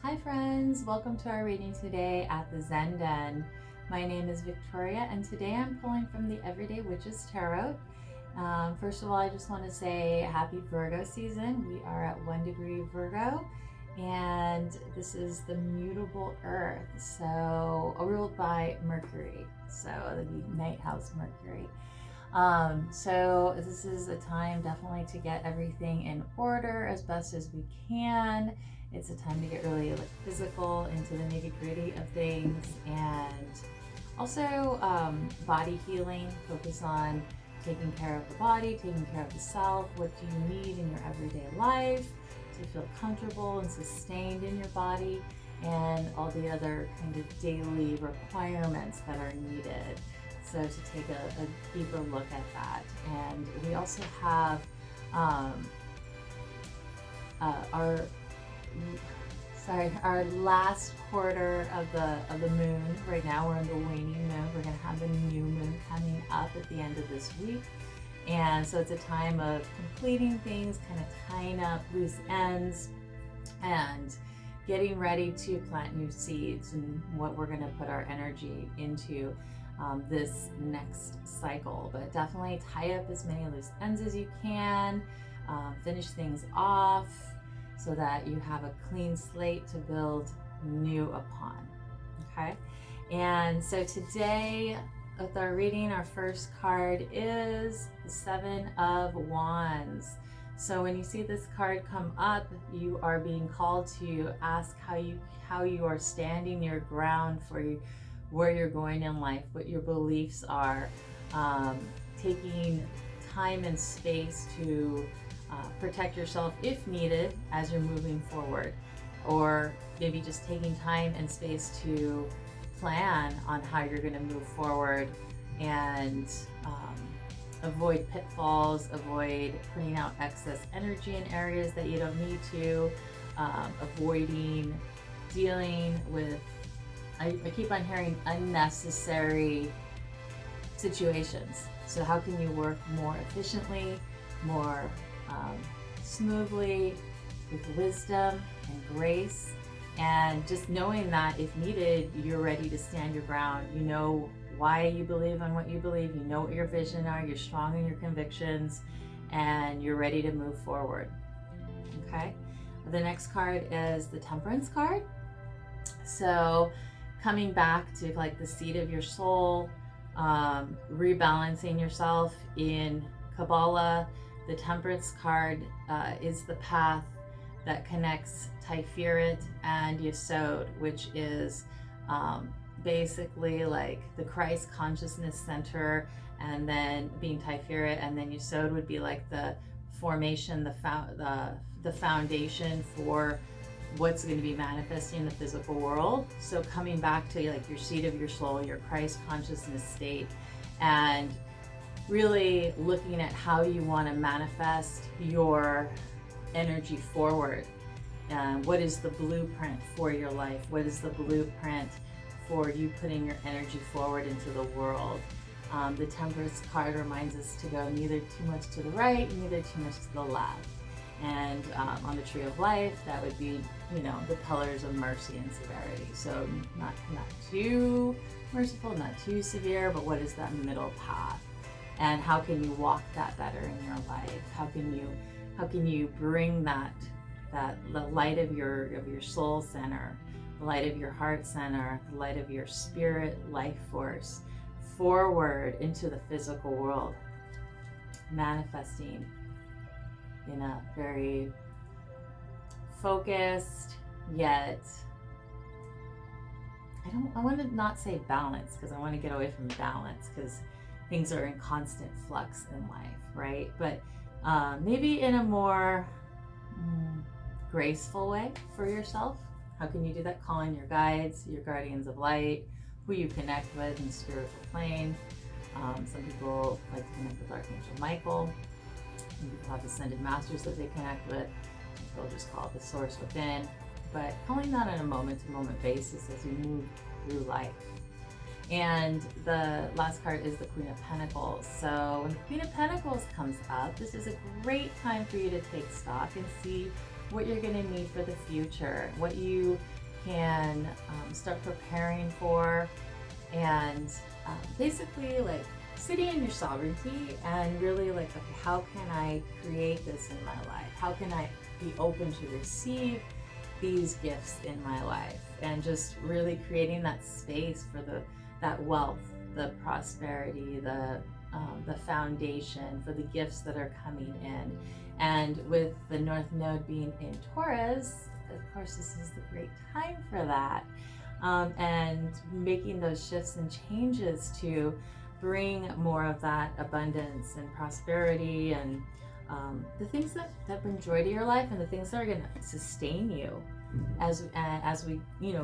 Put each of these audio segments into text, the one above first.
Hi friends, welcome to our reading today at the Zen Den. My name is Victoria and today I'm pulling from the Everyday Witches Tarot. First of all, I just want to say happy Virgo season. We are at 1 degree Virgo and this is the mutable earth, so ruled by Mercury, so the night house Mercury. So this is a time definitely to get everything in order as best as we can. It's a time to get really physical into the nitty-gritty of things, and also body healing. Focus on taking care of the body, taking care of the self. What do you need in your everyday life to feel comfortable and sustained in your body, and all the other kind of daily requirements that are needed. So to take a deeper look at that. And we also have our last quarter of the moon. Right now we're in the waning moon. We're going to have the new moon coming up at the end of this week. And so it's a time of completing things, kind of tying up loose ends and getting ready to plant new seeds and what we're going to put our energy into this next cycle. But definitely tie up as many loose ends as you can, finish things off so that you have a clean slate to build new upon. Okay, and so today with our reading, our first card is the 7 of Wands. So when you see this card come up, you are being called to ask how you are standing your ground for where you're going in life, what your beliefs are, taking time and space to protect yourself if needed as you're moving forward, or maybe just taking time and space to plan on how you're going to move forward and avoid pitfalls, avoid putting out excess energy in areas that you don't need to, avoiding dealing with, I keep on hearing unnecessary situations. So how can you work more efficiently, more smoothly, with wisdom and grace, and just knowing that if needed, you're ready to stand your ground. You know why you believe in what you believe, you know what your vision are, you're strong in your convictions, and you're ready to move forward. Okay, the next card is the Temperance card. So coming back to like the seat of your soul, rebalancing yourself. In Kabbalah, the Temperance card is the path that connects Tiferet and Yesod, which is basically like the Christ consciousness center, and then being Tiferet, and then Yesod would be like the formation, the foundation for what's going to be manifesting in the physical world. So coming back to like your seat of your soul, your Christ consciousness state, and really looking at how you want to manifest your energy forward. What is the blueprint for your life? What is the blueprint for you putting your energy forward into the world? The Temperance card reminds us to go neither too much to the right, neither too much to the left. And on the tree of life, that would be, you know, the pillars of mercy and severity. So not too merciful, not too severe, but what is that middle path? And how can you walk that better in your life? How can you bring that the light of your soul center, the light of your heart center, the light of your spirit life force forward into the physical world, manifesting in a very focused, yet I want to not say balance, because I want to get away from balance, because things are in constant flux in life, right? But maybe in a more graceful way for yourself. How can you do that? Call in your guides, your guardians of light, who you connect with in the spiritual plane. Some people like to connect with Archangel Michael. Some people have ascended masters that they connect with. They'll just call it the source within. But calling that on a moment-to-moment basis as you move through life. And the last card is the Queen of Pentacles. So when the Queen of Pentacles comes up, this is a great time for you to take stock and see what you're going to need for the future, what you can start preparing for, and basically like sitting in your sovereignty and really like, okay, how can I create this in my life? How can I be open to receive these gifts in my life? And just really creating that space for that wealth, the prosperity, the foundation for the gifts that are coming in. And with the North Node being in Taurus, of course, this is the great time for that. And making those shifts and changes to bring more of that abundance and prosperity and the things that bring joy to your life, and the things that are going to sustain you as we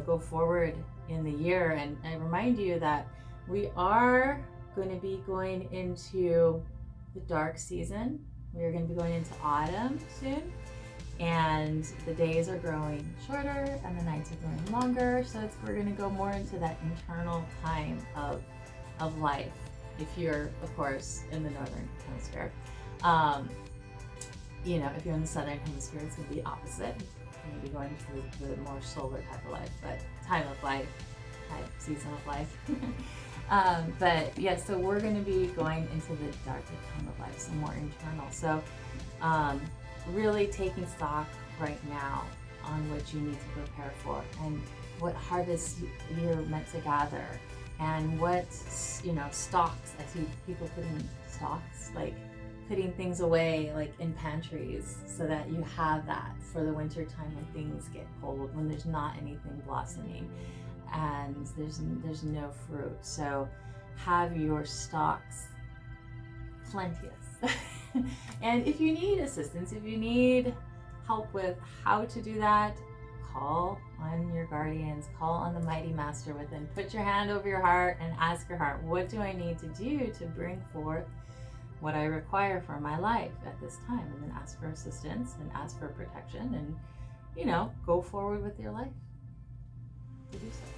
go forward in the year. And I remind you that we are going to be going into the dark season. We are going to be going into autumn soon, and the days are growing shorter and the nights are growing longer. So we're going to go more into that internal time of life. If you're, of course, in the northern hemisphere, if you're in the southern hemisphere, it's going to be opposite. You're going to be going to the more solar type of life, but time of life, type season of life. But yeah, so we're going to be going into the darker time of life, so more internal. So really taking stock right now on what you need to prepare for, and what harvest you're meant to gather, and what stocks. I see people putting stocks, like putting things away like in pantries, so that you have that for the winter time when things get cold, when there's not anything blossoming and there's no fruit. So have your stocks plenteous. And if you need assistance, if you need help with how to do that, call on your guardians, call on the mighty master within. Put your hand over your heart and ask your heart, what do I need to do to bring forth what I require for my life at this time? And then ask for assistance and ask for protection, and go forward with your life to do so.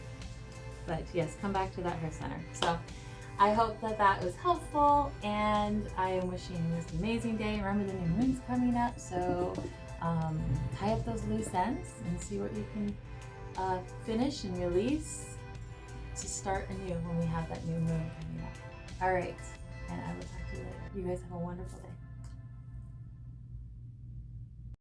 But yes, come back to that heart center. So I hope that was helpful, and I am wishing you this amazing day. Remember, the new moon's coming up, so tie up those loose ends and see what you can finish and release to start anew when we have that new moon coming up. All right, and I will talk to you later. You guys have a wonderful day.